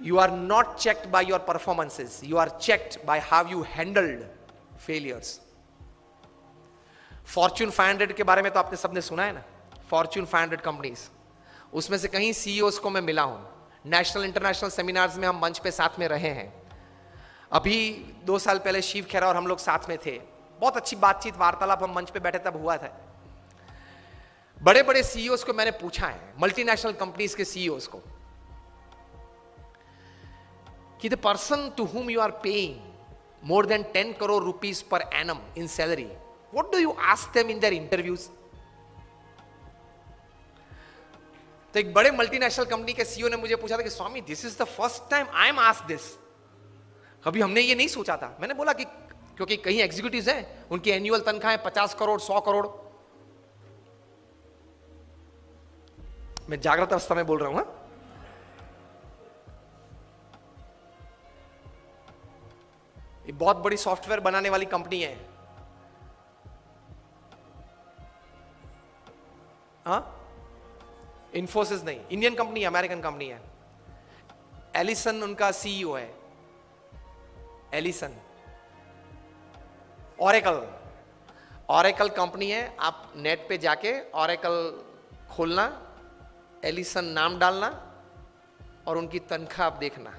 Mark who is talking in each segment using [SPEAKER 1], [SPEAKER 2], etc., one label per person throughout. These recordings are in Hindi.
[SPEAKER 1] You are not checked by your performances. You are checked by how you handled failures. Fortune 500 के बारे में तो आपने सबने सुना है ना, Fortune 500 कंपनीज, उसमें से कहीं सीईओस को मैं मिला हूं, नेशनल इंटरनेशनल सेमिनार्स में हम मंच पे साथ में रहे हैं। अभी 2 साल पहले शिव खेरा और हम लोग साथ में थे, बहुत अच्छी बातचीत वार्तालाप हम मंच पे बैठे तब हुआ था। बड़े बड़े सीईओस को मैंने पूछा है, मल्टीनेशनल कंपनीज के सीईओस को, कि the person to whom you are paying more than 10 crore rupees per annum in salary, what do you ask them in their interviews? तो एक बड़े मल्टीनेशनल कंपनी के सीईओ ने मुझे पूछा था कि Swami, this is the first time I am asked this, कभी हमने ये नहीं सोचा था। मैंने बोला कि क्योंकि कहीं एग्जीक्यूटिव्स हैं, उनकी एनुअल तनख्वाह है 50 करोड़ 100 करोड़। मैं जागृत अवस्था में बोल रहा हूं। हा? ये बहुत बड़ी सॉफ्टवेयर बनाने वाली कंपनी है। हाँ, इन्फोसिस नहीं, इंडियन कंपनी, अमेरिकन कंपनी है। एलिसन उनका सीईओ है, एलिसन। ऑरेकल कंपनी है, आप नेट पे जाके ऑरेकल खोलना, एलिसन नाम डालना और उनकी तनख्वाह आप देखना।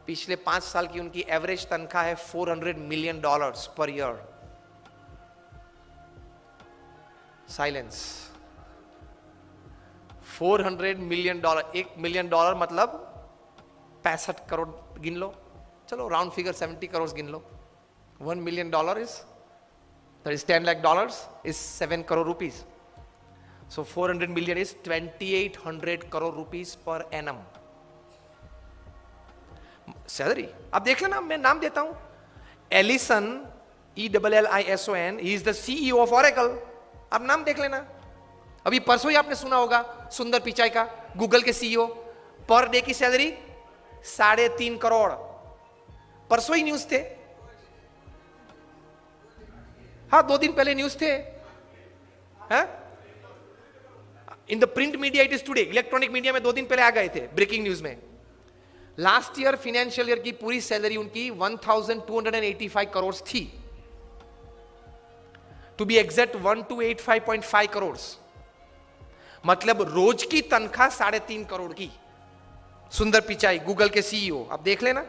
[SPEAKER 1] पिछले 5 साल की उनकी एवरेज तनख्वाह है $400 million per year. Silence. $400 million, $1 million मतलब 65 करोड़ गिन लो, चलो राउंड फिगर 70 करोड़ गिन लो। $1 million is $10 lakh is 7 crore rupees. So 400 million is 2800 crore rupees per annum. Salary आप देख लेना, मैं नाम देता हूं, Ellison, ELLISON, he is the CEO of Oracle. आप नाम देख लेना। अभी परसों ही आपने सुना होगा सुंदर पिचाई का, गूगल के सीईओ, पर डे की सैलरी 3.5 करोड़। परसों ही न्यूज थे। हाँ, 2 दिन पहले न्यूज थे। In the print media it is today, electronic media में 2 दिन पहले आ गए थे ब्रेकिंग न्यूज में। लास्ट ईयर फाइनेंशियल ईयर की पूरी सैलरी उनकी 1285 करोड़ थी, टू बी एग्जैक्ट 1285.5 करोड़, मतलब रोज की तनख्वाह 3.5 करोड़ की। सुंदर पिचाई, गूगल के सीईओ, आप देख लेना।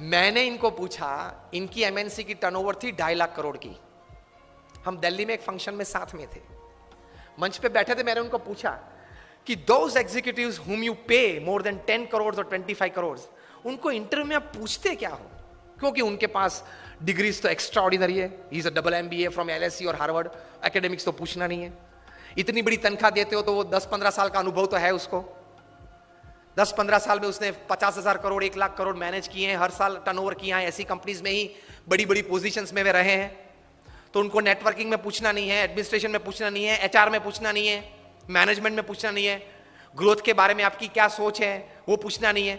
[SPEAKER 1] मैंने इनको पूछा, इनकी एमएनसी की टर्नओवर थी 2.5 लाख करोड़ की। हम दिल्ली में एक फंक्शन में साथ में थे, मंच पे बैठे थे। मैंने उनको पूछा कि दोज एग्जीक्यूटिव्स हुम यू पे मोर देन 10 करोड़ और 25 करोड़, उनको इंटरव्यू में आप पूछते क्या हो? क्योंकि उनके पास डिग्रीज तो एक्स्ट्रा ऑर्डिनरी है, he is a double MBA from LSE और हार्वर्ड, एकेडमिक्स तो पूछना नहीं है। इतनी बड़ी तनख्वाह देते हो तो वो 10-15 साल का अनुभव तो है उसको। 10-15 साल में उसने 50,000 करोड़ 1 लाख करोड़ मैनेज किए हैं, हर साल टर्नओवर किया है, ऐसी कंपनीज में ही बड़ी बड़ी पोजीशंस में वे रहे हैं। तो उनको नेटवर्किंग में पूछना नहीं है, एडमिनिस्ट्रेशन में पूछना नहीं है, HR में पूछना नहीं है, मैनेजमेंट में पूछना नहीं है, ग्रोथ के बारे में आपकी क्या सोच है वो पूछना नहीं है।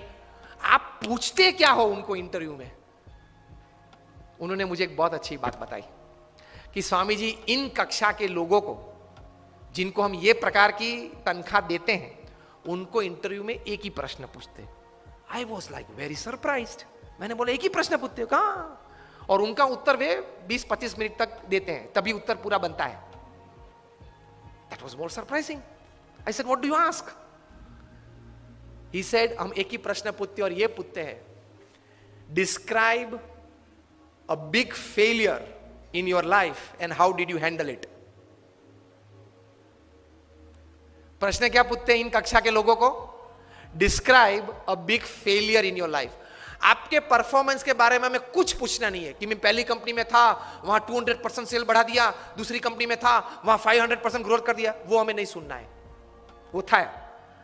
[SPEAKER 1] आप पूछते क्या हो उनको इंटरव्यू में? उन्होंने मुझे एक बहुत अच्छी बात बताई कि स्वामी जी, इन कक्षा के लोगों को जिनको हम ये प्रकार की तनख्वाह देते हैं, उनको इंटरव्यू में एक ही प्रश्न पूछते। I was like very surprised. मैंने बोला एक ही प्रश्न पूछते हो? कहाँ? और उनका उत्तर वे 20-25 मिनट तक देते हैं, तभी उत्तर पूरा बनता है। That was more surprising. I said, what do you ask? He said, हम एक ही प्रश्न पूछते और ये पूछते हैं, describe a big failure in your life and how did you handle it? प्रश्न क्या पूछते हैं इन कक्षा के लोगों को? Describe a big failure in your life. आपके परफॉर्मेंस के बारे में हमें कुछ पूछना नहीं है कि मैं पहली कंपनी में था, वहां 200% सेल बढ़ा दिया, दूसरी कंपनी में था, वहां 500% ग्रोथ कर दिया, वो हमें नहीं सुनना है। वो था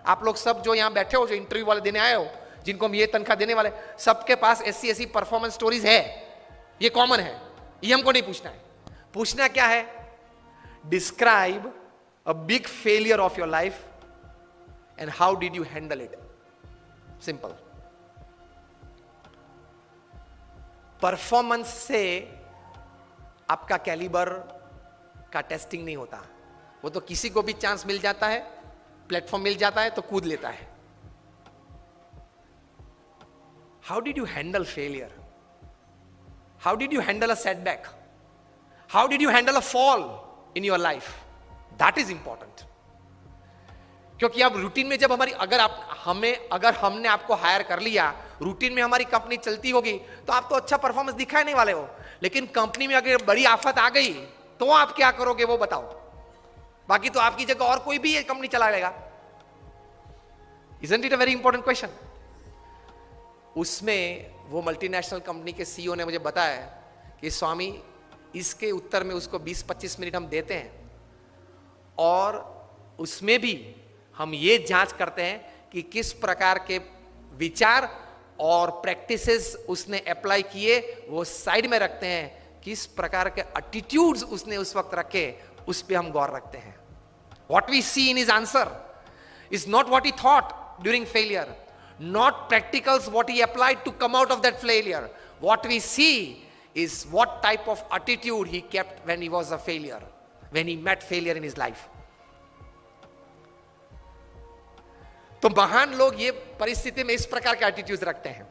[SPEAKER 1] आप लोग सब जो यहां बैठे हो, जो इंटरव्यू वाले देने आए हो, जिनको हम ये तनख्वाह देने वाले, सबके पास ऐसी परफॉर्मेंस स्टोरीज है, ये कॉमन है, ये हमको नहीं पूछना है। पूछना क्या है? Describe a big failure of your life and how did you handle it. Simple. Performance से आपका कैलिबर का टेस्टिंग नहीं होता, वो तो किसी को भी चांस मिल जाता है, प्लेटफॉर्म मिल जाता है तो कूद लेता है. How did you handle failure? How did you handle a setback? How did you handle a fall in your life? That is important. क्योंकि अब रूटीन में जब हमारी अगर हमने आपको हायर कर लिया, रूटीन में हमारी कंपनी चलती होगी, तो आप तो अच्छा परफॉर्मेंस दिखाए नहीं वाले हो. लेकिन कंपनी में अगर बड़ी आफत आ गई तो आप क्या करोगे वो बताओ. बाकी तो आपकी जगह और कोई भी ये कंपनी चला लेगा. Isn't it a very important question? उसमें वो मल्टीनेशनल कंपनी के सीईओ ने मुझे बताया कि स्वामी, इसके उत्तर में उसको 20-25 मिनट हम देते हैं और उसमें भी हम ये जांच करते हैं कि किस प्रकार के विचार और प्रैक्टिसेस उसने अप्लाई किए, वो साइड में रखते हैं. किस प्रकार के एटीट्यूड्स उसने उस वक्त रखे, उस पे हम गौर रखते हैं. What we see in his answer is not what he thought during failure, not practicals what he applied to come out of that failure. What we see is what type of attitude he kept when he was a failure, when he met failure in his life. तो महान लोग ये परिस्थिति में इस प्रकार के एटीट्यूड्स रखते हैं.